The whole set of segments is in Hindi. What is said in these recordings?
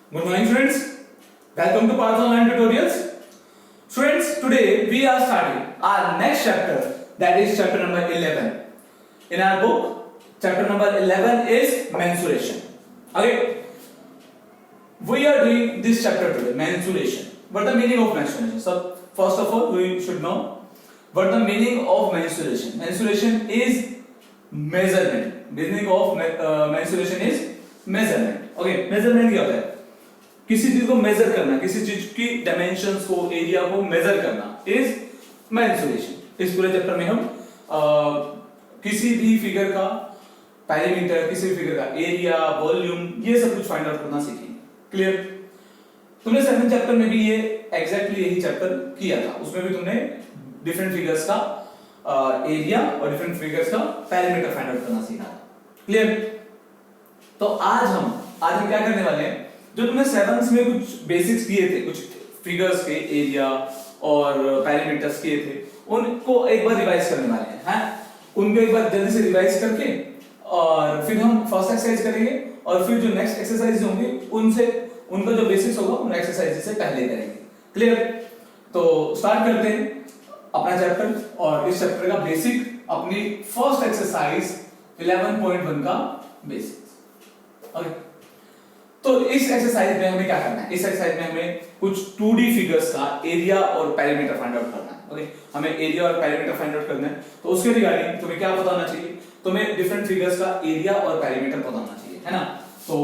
Good morning, students. Welcome to Paths Online Tutorials. Students, today we are starting our next chapter, that is chapter number 11. In our book, chapter number 11 is mensuration. Okay, we are doing this chapter today, mensuration. What the meaning of mensuration? So, first of all, we should know what the meaning of mensuration. Mensuration is measurement. Meaning of mensuration is measurement. Okay, measurement क्या होता है? किसी चीज को मेजर करना, किसी चीज की डायमेंशंस को, एरिया को मेजर करना इज मेंसुरेशन। इस पूरे चैप्टर में हम किसी भी फिगर का पैरामीटर, किसी भी फिगर का एरिया, वॉल्यूम, ये सब कुछ फाइंड आउट करना सीखेंगे। क्लियर? तुमने 7th चैप्टर में भी ये एग्जैक्टली यही चैप्टर किया था। उसमें भी तुमने डिफरेंट फिगर्स का एरिया और डिफरेंट फिगर्स का पैरामीटर फाइंड आउट करना सीखा था। क्लियर? तो आज हम क्या करने वाले हैं, जो तुमने 7th में कुछ बेसिक्स किए थे, कुछ फिगर्स के एरिया और पैरामीटर्स किए थे, उनको एक बार रिवाइज करने वाले हैं। उनको एक बार जल्दी से रिवाइज करके और फिर हम फर्स्ट एक्सरसाइज करेंगे और फिर जो नेक्स्ट एक्सरसाइज होंगे उनसे उनका जो बेसिक्स होगा उन एक्सरसाइज से पहले करेंगे। क्लियर? तो स्टार्ट करते हैं अपना चैप्टर और इस चैप्टर का बेसिक अपनी फर्स्ट एक्सरसाइज 11.1 का बेसिक्स। ओके, तो इस एक्सरसाइज में हमें क्या करना है? इस एक्सरसाइज में हमें कुछ 2D फिगर्स का एरिया और पैरामीटर फाइंड आउट करना है। ओके, हमें एरिया और पैरामीटर फाइंड आउट करना है। तो उसके रिगार्डिंग तुम्हें क्या पता होना चाहिए? तुम्हें डिफरेंट फिगर्स का एरिया और पैरामीटर पता होना चाहिए, है ना? तो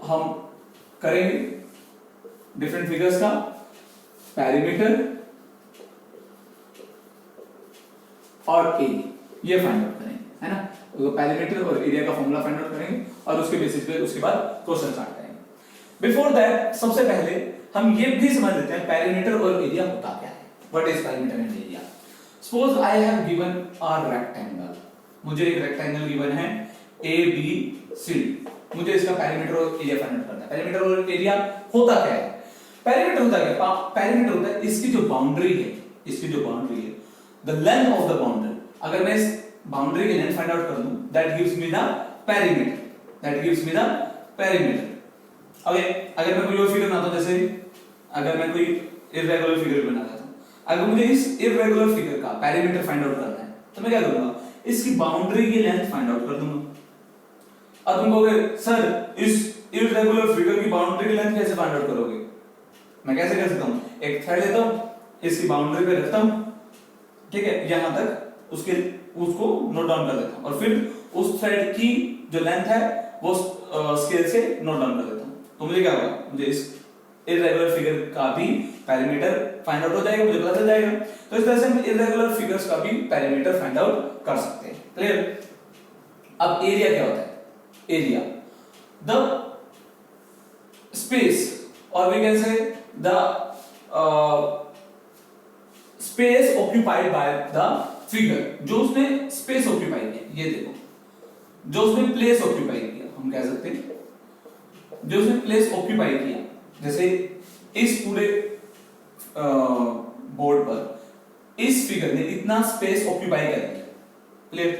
हम करेंगे डिफरेंट फिगर्स का पैरामीटर और एरिया, ये फाइंड आउट करेंगे, है ना? तो पैरामीटर और एरिया का फॉर्मूला फाइंड आउट करेंगे और उसके बेसिस पे उसके बाद क्वेश्चन स्टार्ट करेंगे। बिफोर दैट, सबसे पहले हम ये भी समझ लेते हैं पैरामीटर और एरिया होता क्या है। What is parameter and area? Suppose I have given a rectangle. मुझे एक रेक्टेंगल गिवन है ABCD। मुझे इसका पैरामीटर और एरिया फाइंड आउट करना है। पैरामीटर और एरिया होता क्या है? पैरामीटर होता क्या? पैरामीटर होता है इसकी जो बाउंड्री है, the length of the boundary. अगर मैं इस बाउंड्री की लेंथ फाइंड आउट कर दूं, that gives me the parameter. Okay, अगर मैं कोई और फिगर बनाता हूं, जैसे अगर मैं कोई इररेगुलर फिगर बनाता हूं, अगर मुझे इस इररेगुलर फिगर का पैरामीटर फाइंड आउट करना है तो मैं क्या करूंगा? इसकी बाउंड्री की लेंथ फाइंड आउट कर दूंगा। अब तुम कहोगे सर इस इररेगुलर फिगर की बाउंड्री की लेंथ कैसे फाइंड आउट करोगे? मैं कैसे कर सकता हूं? एक थ्रेड लेता हूं, इसकी बाउंड्री पे रखता हूं, ठीक है, यहां तक उसको नोट डाउन कर देता हूं और फिर उस थ्रेड की जो लेंथ है वो स्केल से नोट डाउन कर देता हूं। तो मुझे क्या होगा? मुझे इस इररेगुलर फिगर का भी पैरामीटर फाइंड आउट हो जाएगा, मुझे पता चल जाएगा। तो इस तरह से हम इररेगुलर फिगर्स का भी पैरामीटर फाइंड आउट कर सकते हैं। क्लियर? अब एरिया क्या होता है? एरिया द स्पेस और we can say the space occupied by the figure. जो उसने स्पेस ऑक्यूपाई किया, ये देखो, जो उसने प्लेस ऑक्यूपाई किया, हम कह सकते हैं जो उसने प्लेस ऑक्यूपाई किया, जैसे इस पूरे बोर्ड पर इस फिगर ने इतना स्पेस ऑक्यूपाई कर लिया। क्लियर?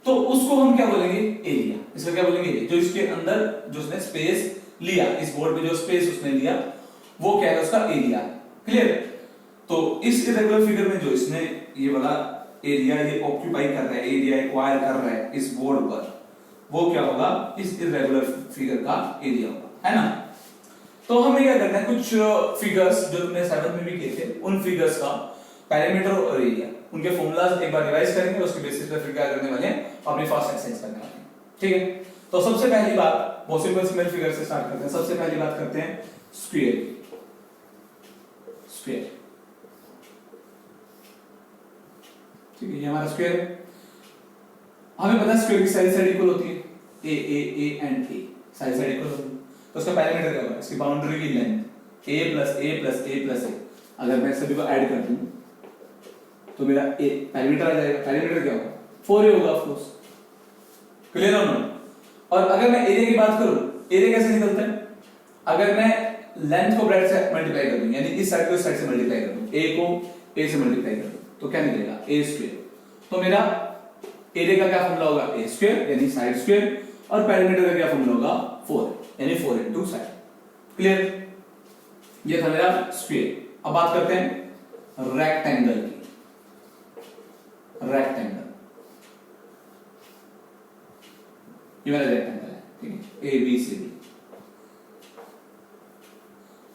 तो उसको हम क्या बोलेंगे? एरिया। इसका क्या बोलेंगे? जो इसके अंदर जो उसने स्पेस लिया, इस बोर्ड पे जो स्पेस उसने लिया, वो क्या है? उसका एरिया। क्लियर? तो इस इरेगुलर फिगर में जो इसने ये वाला एरिया ये ऑक्यूपाई कर रहा है, एरिया एक्वायर कर रहा है इस बोर्ड पर, वो क्या होगा? इस इरेगुलर फिगर का एरिया होगा, है ना? तो हमें क्या करना है? कुछ फिगर्स जो तुमने 7th में भी किए थे, उन फिगर्स का पैरामीटर और एरिया, उनके फॉर्मूलाज एक बार रिवाइज करेंगे, उसके बेसिस पे फिर क्या करने वाले हैं? अपनी फर्स्ट एक्सरसाइज करने वाले हैं। ठीक है? तो सबसे पहली बात पॉसिबल सिमिलर फिगर से स्टार्ट करते हैं। सबसे पहली बात करते हैं स्क्वायर। ठीक है, ये हमारा स्क्वायर है। हमें पता है स्क्वायर की साइड इक्वल होती है, A and A, side equal होती है। तो उसका पैरामीटर क्या होगा? इसकी बाउंड्री की लेंथ a प्लस a। अगर मैं सभी को ऐड कर दूं तो मेरा a पैरामीटर आ जाएगा। पैरामीटर क्या होगा? 4a होगा ऑफ कोर्स। क्लियर और नॉट? और अगर मैं एरिया की बात करूं, एरिया कैसे निकलता है? अगर मैं लेंथ को ब्रेड्थ से मल्टीप्लाई कर दूं, यानी इस साइड को इस साइड से मल्टीप्लाई कर दूं, a को a से मल्टीप्लाई कर दूं, तो क्या निकलेगा? a square. तो मेरा एरिया का क्या फॉर्मूला होगा? a स्क्वायर यानी साइड स्क्वायर, और पैरामीटर का क्या फॉर्मूला होगा? 4 यानी 4 into साइड। क्लियर? ये था मेरा स्क्वायर। अब बात करते हैं रेक्टेंगल की। रेक्टेंगल, ये मेरा रेक्टेंगल है, ठीक है, ए बी सी डी।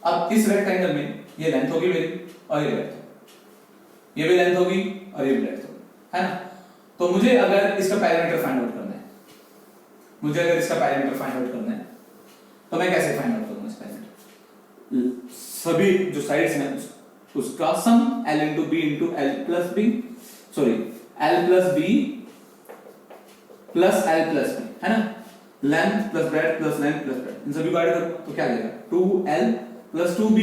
अब इस रेक्टेंगल में ये लेंथ होगी मेरी और ये ब्रेड्थ होगी, ये भी लेंथ होगी और ये भी ब्रेड्थ होगी, है ना? तो मुझे अगर इसका पैरामीटर फाइंड आउट करना है, मुझे अगर इसका पैरामीटर फाइंड आउट करना है तो मैं कैसे फाइंड आउट करूंगा इस पैरामीटर? सभी जो साइड्स हैं उसका sum l into B into L plus B, sorry L plus B plus L plus B, है ना? Length plus breadth plus length plus breadth, इन सभी को ऐड करो तो क्या आएगा? 2l plus 2b।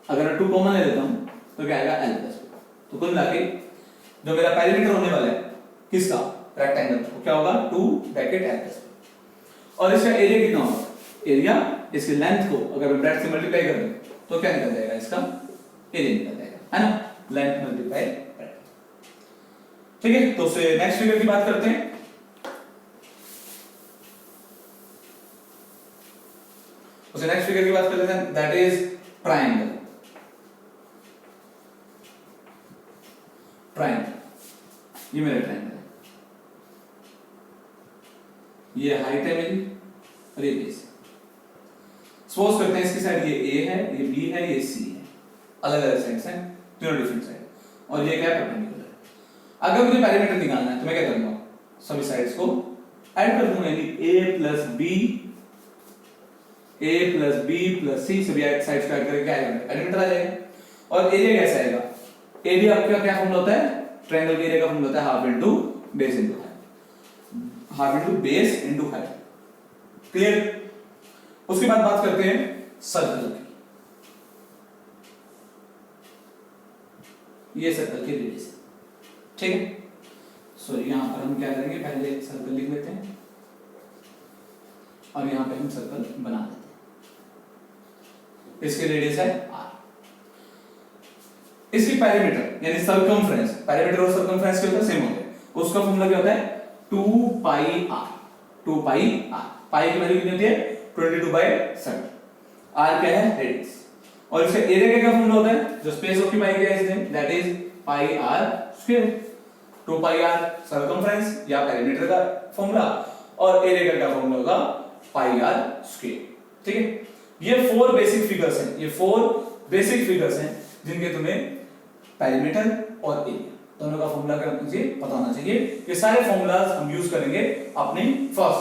अगर मैं 2 कॉमन ले लेता हूं तो क्या आएगा? l plus b। तो कुल मिला के जो मेरा पैरामीटर होने वाला है किसका? रेक्टेंगल, तो क्या होगा? 2 ब्रैकेट l प्लस b। और इसका एरिया कितना होगा? एरिया इसकी लेंथ को अगर मैं ब्रेड्थ से मल्टीप्लाई कर दूं तो क्या निकल जाएगा? इसका एरिया निकल जाएगा, है ना? Length multiply breadth. ठीक है, तो उससे नेक्स्ट फिगर की बात करते हैं। उससे नेक्स्ट फिगर की बात करते हैं, दैट इज ट्रायंगल। ट्रायंगल, ये मेरा ट्रायंगल है, ये हाइट है मेरी और ये बेस है। सपोज करते हैं इसकी साइड ये ए है, ये बी है, ये सी है, अलग अलग साइड्स हैं, तीनों डिफरेंट साइड, और ये क्या है? परपेंडिकुलर है। अगर मुझे पैरामीटर निकालना है तो मैं क्या करूंगा? सभी साइड्स को ऐड कर दूंगा, यानी a प्लस बी प्लस सी, सभी साइड्स को ऐड करके क्या आएगा? पैरामीटर आ जाएगा। और एरिया कैसा आएगा? एरिया आपका क्या फॉर्मूला होता है? ट्रायंगल के एरिया का फॉर्मूला होता है half into base into height, half into base into height. Clear? उसके बाद बात करते हैं सर्कल की। ये सर्कल की रेडियस है, ठीक है? सो यहां पर हम क्या करेंगे? पहले सर्कल लिख लेते हैं और यहां पे हम सर्कल बना देते हैं। इसकी रेडियस है r। इसकी पैरामीटर यानी सर्कमफ्रेंस, पैरामीटर और सर्कमफ्रेंस क्या होता है? सेम होता है। उसका फॉर्मूला क्या होता है? 2 पाई r। 2 पाई r, पाई की वैल्यू कितनी होती है? 22/7। r क्या है? रेडियस। और इसका एरिया का क्या फॉर्मूला होता है? जो स्पेस ऑक्यूपाई किया है इसने, that is pi r square. 2 pi r circumference या पैरामीटर का फॉर्मूला, और एरिया का क्या फॉर्मूला होगा? पाई r स्क्वायर। ठीक है, ये 4 बेसिक फिगर्स हैं, ये 4 बेसिक फिगर्स हैं जिनके तुम्हें पैरामीटर और एरिया दोनों का फॉर्मूला मुझे पता होना चाहिए। ये सारे फॉर्मूलाज हम यूज करेंगे अपनी फर्स्ट